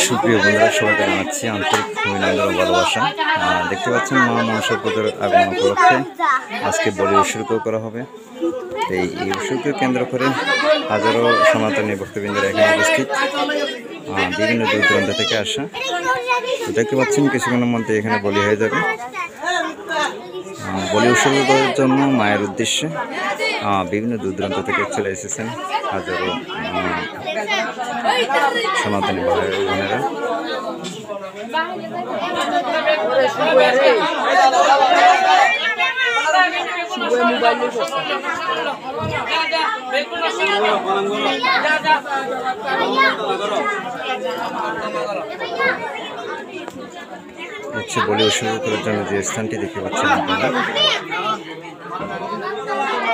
সুপ্রিয় বন্ধুরা, সবাইকে জানাচ্ছি আন্তরিক অভিনন্দন ও ভালোবাসা। দেখতে পাচ্ছেন মা মনসা পুজোর আগমন উপলক্ষে আজকে বলি উৎসর্গ করা হবে। এই উৎসর্গকে কেন্দ্র করে হাজারো সনাতনী ভক্তবৃন্দরা এখানে উপস্থিত, বিভিন্ন দূর দূরান্ত থেকে আসা। দেখতে পাচ্ছেন কিছুক্ষণের মধ্যে এখানে বলি হয়ে যাবে। বলি উৎসর্গ করার জন্য মায়ের উদ্দেশ্যে বিভিন্ন দূর দূরান্ত থেকে চলে এসেছেন হাজারো সনাতনী ভাই বোনেরা। হচ্ছে বলি উৎসর্গ করার জন্য যে স্থানটি দেখতে পাচ্ছেন আপনারা,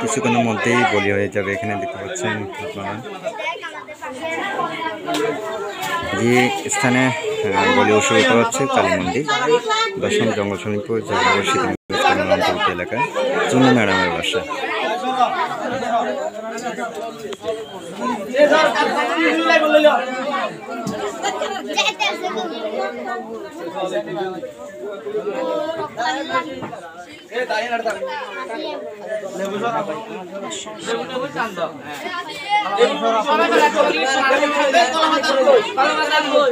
কিছুক্ষণের মধ্যেই বলি হয়ে যাবে। এখানে দেখতে পাচ্ছেন আপনারা যে স্থানে বলি উৎসর্গ করা হচ্ছে কালী মন্দির, দশম জঙ্গল শনিপুর অন্তর্গত এলাকায় চুনু ম্যাডামের বাসা।